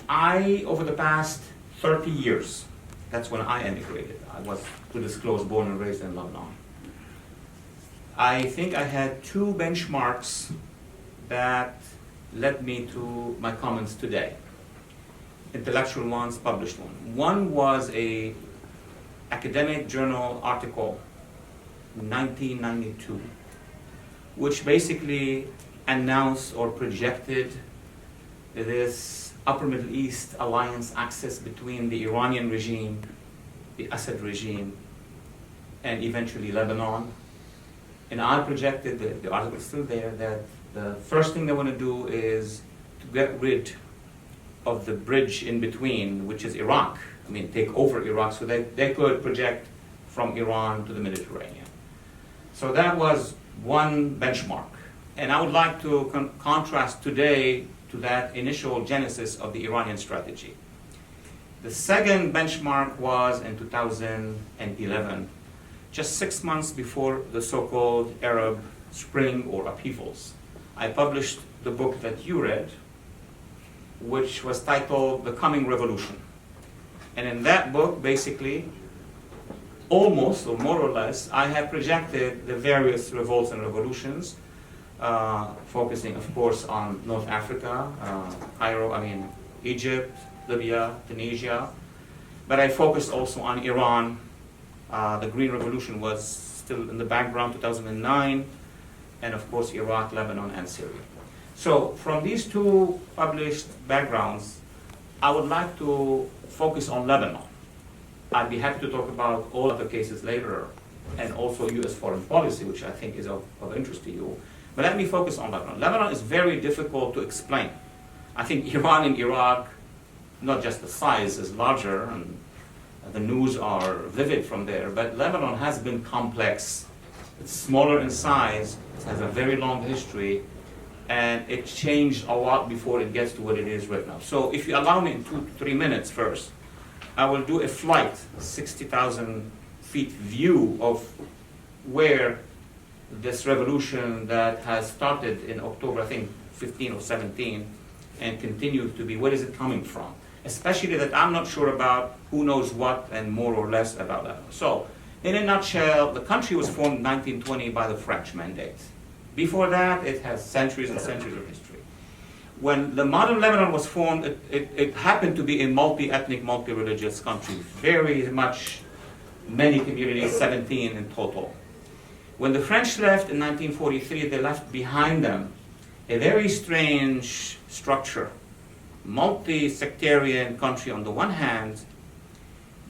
Over the past 30 years, that's when I emigrated. I was, to disclose, born and raised in Lebanon. I think I had two benchmarks that led me to my comments today. Intellectual ones, published one. One was a academic journal article in 1992, which basically announced or projected this Upper Middle East alliance axis between the Iranian regime, the Assad regime, and eventually Lebanon. And I projected, the article is still there, that the first thing they want to do is to get rid of the bridge in between, which is Iraq. I mean, take over Iraq so that they could project from Iran to the Mediterranean. So that was one benchmark. And I would like to contrast today to that initial genesis of the Iranian strategy. The second benchmark was in 2011, just 6 months before the so-called Arab Spring or upheavals. I published the book that you read, which was titled The Coming Revolution. And in that book, basically, almost or more or less, I have projected the various revolts and revolutions, focusing, of course, on North Africa, Egypt, Libya, Tunisia. But I focused also on Iran. The Green Revolution was still in the background, 2009, and of course Iraq, Lebanon, and Syria. So from these two published backgrounds, I would like to focus on Lebanon. I'd be happy to talk about all other cases later, and also U.S. foreign policy, which I think is of interest to you. But let me focus on Lebanon. Lebanon is very difficult to explain. I think Iran and Iraq, not just the size is larger, and the news are vivid from there, but Lebanon has been complex. It's smaller in size, it has a very long history, and it changed a lot before it gets to what it is right now. So if you allow me in 2 to 3 minutes first, I will do a flight, 60,000 feet view of where this revolution that has started in October, I think 15 or 17, and continues to be, where is it coming from? Especially that I'm not sure about who knows what and more or less about that. So, in a nutshell, the country was formed in 1920 by the French mandate. Before that, it has centuries and centuries of history. When the modern Lebanon was formed, it happened to be a multi-ethnic, multi-religious country. Very much, many communities, 17 in total. When the French left in 1943, they left behind them a very strange structure. Multi-sectarian country on the one hand,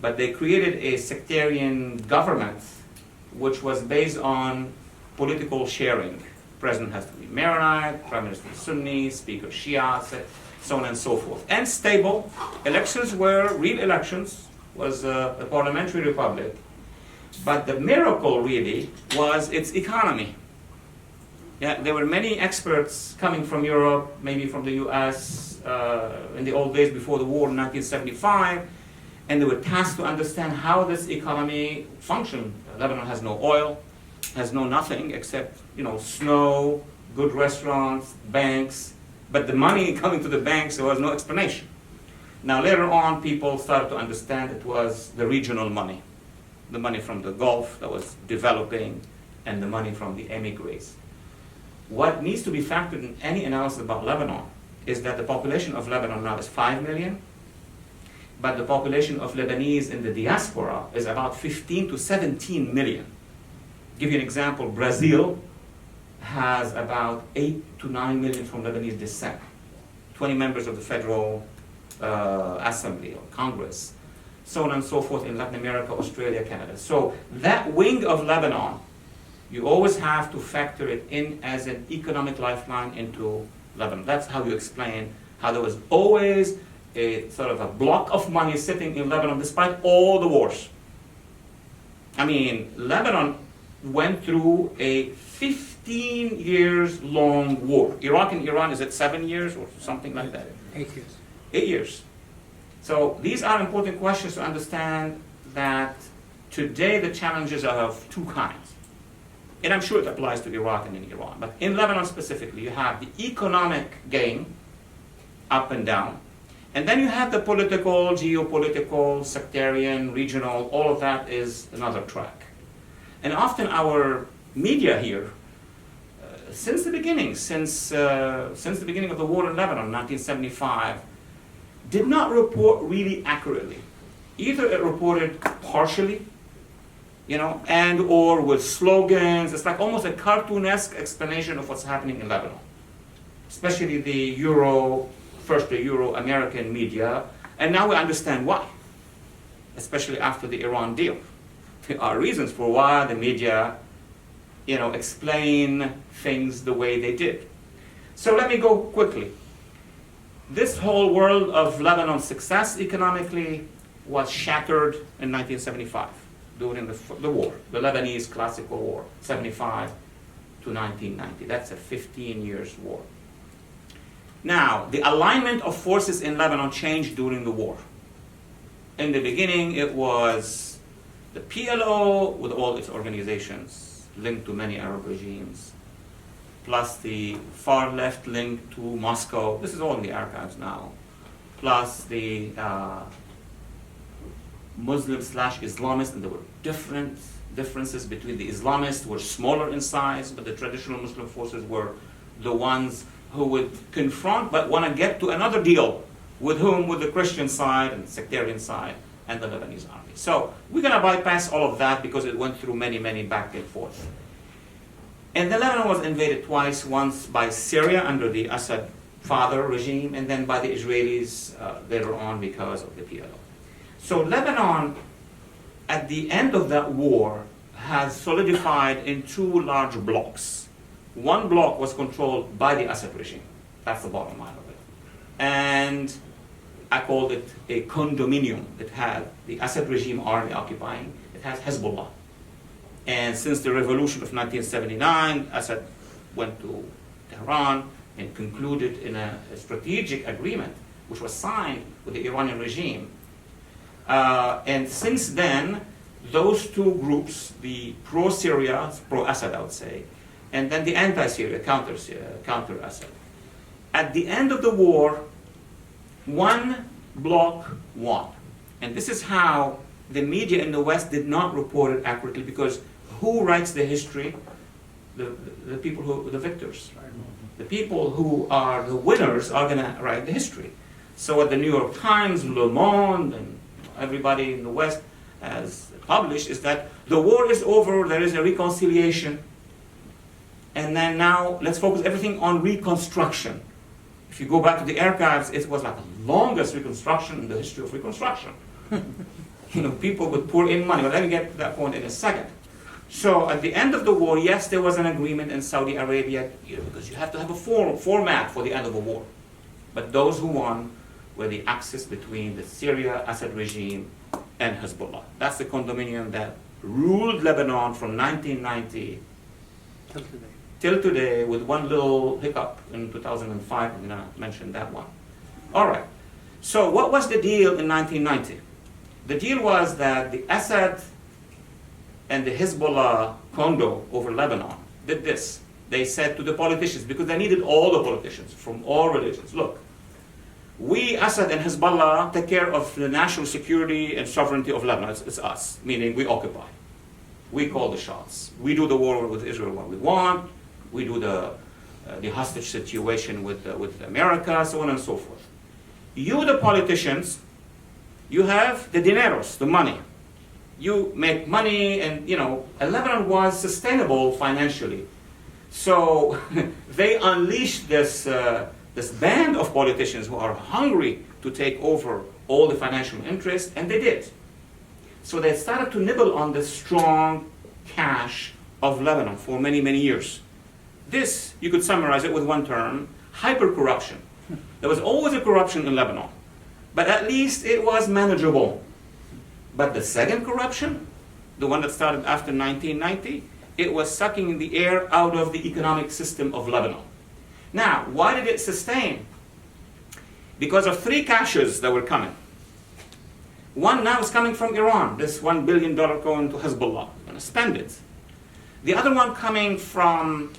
but they created a sectarian government which was based on political sharing. President has to be Maronite, Prime Minister Sunni, Speaker Shia, so on and so forth. And stable. Elections were real elections, was a parliamentary republic. But the miracle really was its economy. Yeah, there were many experts coming from Europe, maybe from the US, in the old days before the war in 1975, and they were tasked to understand how this economy functioned. Lebanon has no oil, has no nothing except, snow, good restaurants, banks, but the money coming to the banks, there was no explanation. Now later on, people started to understand it was the regional money, the money from the Gulf that was developing, and the money from the emigres. What needs to be factored in any analysis about Lebanon is that the population of Lebanon now is 5 million, but the population of Lebanese in the diaspora is about 15 to 17 million. Give you an example, Brazil has about 8 to 9 million from Lebanese descent, 20 members of the Federal Assembly or Congress, so on and so forth in Latin America, Australia, Canada. So that wing of Lebanon, you always have to factor it in as an economic lifeline into Lebanon. That's how you explain how there was always a sort of a block of money sitting in Lebanon despite all the wars. I mean, Lebanon went through a 15 years long war. Iraq and Iran, is it 7 years or something like that? 8 years. 8 years. So these are important questions to understand that today the challenges are of two kinds. And I'm sure it applies to Iraq and in Iran. But in Lebanon specifically, you have the economic game, up and down, And then you have the political, geopolitical, sectarian, regional, all of that is another track. And often our media here, since the beginning of the war in Lebanon, 1975, did not report really accurately. Either it reported partially, and or with slogans. It's like almost a cartoonesque explanation of what's happening in Lebanon, especially the first the Euro-American media, and now we understand why, especially after the Iran deal. There are reasons for why the media, explain things the way they did. So let me go quickly. This whole world of Lebanon's success economically was shattered in 1975 during the war, the Lebanese classical war, 75 to 1990. That's a 15 years war. Now, the alignment of forces in Lebanon changed during the war. In the beginning, it was the PLO with all its organizations linked to many Arab regimes, plus the far left linked to Moscow. This is all in the archives now. Plus the Muslim/Islamists, and there were differences between the Islamists, were smaller in size, but the traditional Muslim forces were the ones who would confront but want to get to another deal with whom? With the Christian side and sectarian side and the Lebanese army. So we're going to bypass all of that because it went through many back and forth. And then Lebanon was invaded twice, once by Syria under the Assad father regime, and then by the Israelis later on because of the PLO. So Lebanon, at the end of that war, has solidified in two large blocks. One block was controlled by the Assad regime. That's the bottom line of it. And I called it a condominium. It had the Assad regime army occupying. It has Hezbollah. And since the revolution of 1979, Assad went to Tehran and concluded in a strategic agreement, which was signed with the Iranian regime. And since then, those two groups, the pro-Syria, pro-Assad I would say, and then the anti-Syria, counter-Assad. At the end of the war, one bloc won. And this is how the media in the West did not report it accurately, because who writes the history? The people the victors. The people who are the winners are going to write the history. So what the New York Times, Le Monde, and everybody in the West has published is that the war is over, there is a reconciliation, and then now let's focus everything on reconstruction. If you go back to the archives, it was like the longest reconstruction in the history of reconstruction. People would pour in money, but let me get to that point in a second. So at the end of the war, yes, there was an agreement in Saudi Arabia, because you have to have a format for the end of a war. But those who won were the axis between the Syria Assad regime and Hezbollah. That's the condominium that ruled Lebanon from 1990 till today, with one little hiccup in 2005. I'm going to mention that one. All right. So what was the deal in 1990? The deal was that the Assad and the Hezbollah condo over Lebanon did this. They said to the politicians, because they needed all the politicians from all religions, look, we, Assad and Hezbollah, take care of the national security and sovereignty of Lebanon. It's us, meaning we occupy. We call the shots. We do the war with Israel when we want. We do the hostage situation with America, so on and so forth. You, the politicians, you have the dineros, the money. You make money, and Lebanon was sustainable financially. So they unleashed this band of politicians who are hungry to take over all the financial interests, and they did. So they started to nibble on the strong cash of Lebanon for many years. This, you could summarize it with one term: hyper-corruption. There was always a corruption in Lebanon, but at least it was manageable. But the second corruption, the one that started after 1990, it was sucking the air out of the economic system of Lebanon. Now, why did it sustain? Because of three caches that were coming. One now is coming from Iran, this $1 billion going to Hezbollah. We're going to spend it. The other one coming from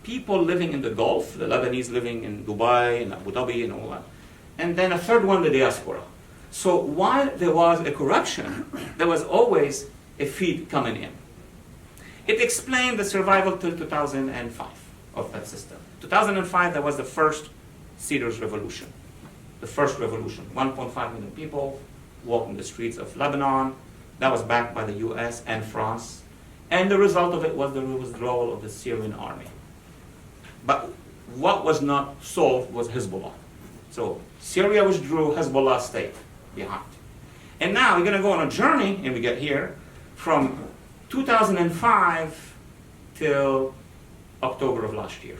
people living in the Gulf, the Lebanese living in Dubai and Abu Dhabi and all that. and then a third one, the diaspora. So while there was a corruption, there was always a feed coming in. It explained the survival till 2005 of that system. 2005, there was the first Cedars revolution. The first revolution. 1.5 million people walking the streets of Lebanon. That was backed by the US and France. And the result of it was the withdrawal of the Syrian army. But what was not solved was Hezbollah. So Syria withdrew, Hezbollah stayed behind. And now we're going to go on a journey, and we get here, from 2005 till October of last year.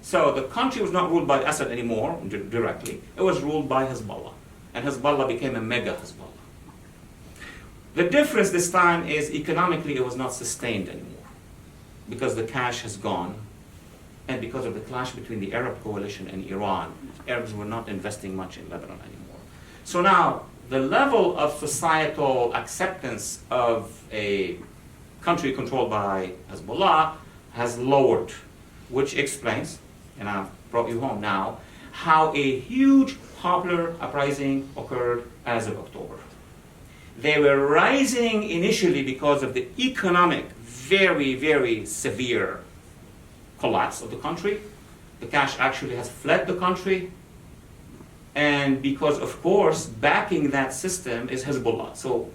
So the country was not ruled by Assad anymore, directly. It was ruled by Hezbollah. And Hezbollah became a mega Hezbollah. The difference this time is economically it was not sustained anymore, because the cash has gone, and because of the clash between the Arab coalition and Iran. Arabs were not investing much in Lebanon anymore. So now, the level of societal acceptance of a country controlled by Hezbollah has lowered, which explains, and I've brought you home now, how a huge popular uprising occurred as of October. They were rising initially because of the economic, very, very severe collapse of the country. The cash actually has fled the country. And because, of course, backing that system is Hezbollah. So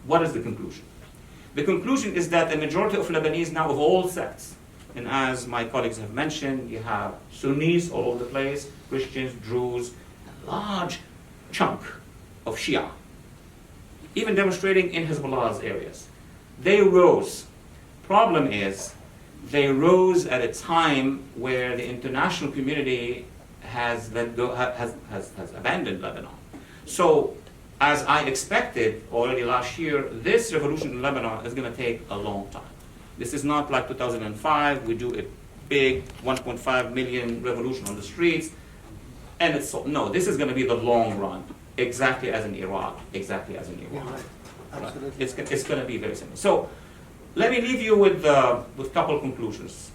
what is the conclusion? The conclusion is that the majority of Lebanese now of all sects, and as my colleagues have mentioned, you have Sunnis all over the place, Christians, Druze, a large chunk of Shia, even demonstrating in Hezbollah's areas. They rose. Problem is, they rose at a time where the international community has abandoned Lebanon. So, as I expected already last year, this revolution in Lebanon is going to take a long time. This is not like 2005, we do a big 1.5 million revolution on the streets, and it's so, no, this is going to be the long run, exactly as in Iraq, exactly as in Iran. Right. It's going to be very similar. So, let me leave you with a couple of conclusions.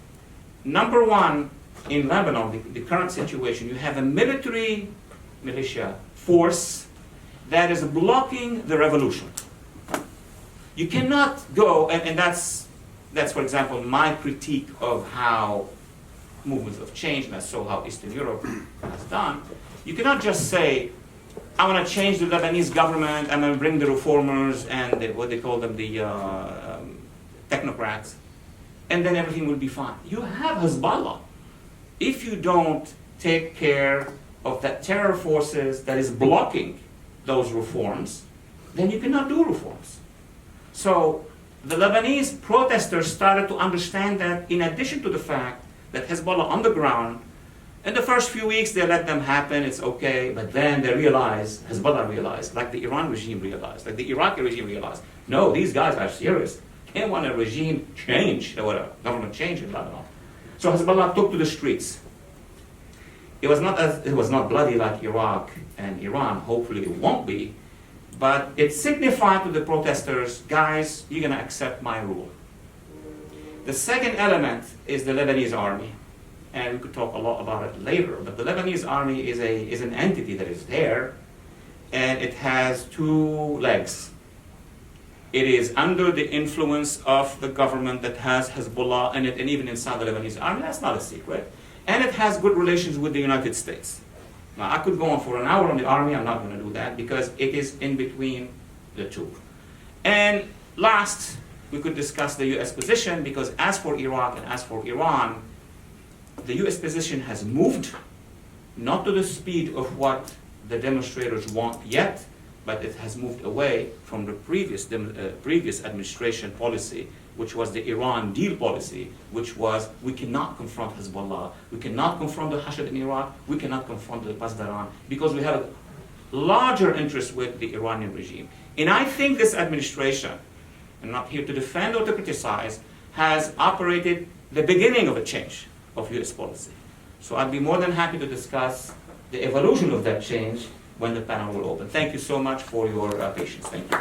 Number one, in Lebanon, the current situation, you have a militia force that is blocking the revolution. You cannot go, and that's for example, my critique of how movements of change, and that's so how Eastern Europe has done. You cannot just say, I want to change the Lebanese government, I'm going to bring the reformers and what they call them, the technocrats, and then everything will be fine. You have Hezbollah. If you don't take care of that terror forces that is blocking those reforms, then you cannot do reforms. So the Lebanese protesters started to understand that, in addition to the fact that Hezbollah on the ground, in the first few weeks they let them happen, it's okay, but then they realized, Hezbollah realized, like the Iran regime realized, like the Iraqi regime realized, no, these guys are serious. They want a regime change, or a government change in Lebanon. So Hezbollah took to the streets. It was not bloody like Iraq and Iran, hopefully it won't be, but it signified to the protesters, guys, you're going to accept my rule. The second element is the Lebanese army, and we could talk a lot about it later, but the Lebanese army is an entity that is there, and it has two legs. It is under the influence of the government that has Hezbollah in it, and even inside the Lebanese army, that's not a secret. And it has good relations with the United States. Now, I could go on for an hour on the army, I'm not going to do that, because it is in between the two. And last, we could discuss the US position, because as for Iraq and as for Iran, the US position has moved, not to the speed of what the demonstrators want yet, but it has moved away from the previous administration policy, which was the Iran deal policy, which was we cannot confront Hezbollah, we cannot confront the Hashd in Iraq, we cannot confront the Pasdaran, because we have a larger interest with the Iranian regime. And I think this administration, I'm not here to defend or to criticize, has operated the beginning of a change of US policy. So I'd be more than happy to discuss the evolution of that change when the panel will open. Thank you so much for your patience. Thank you.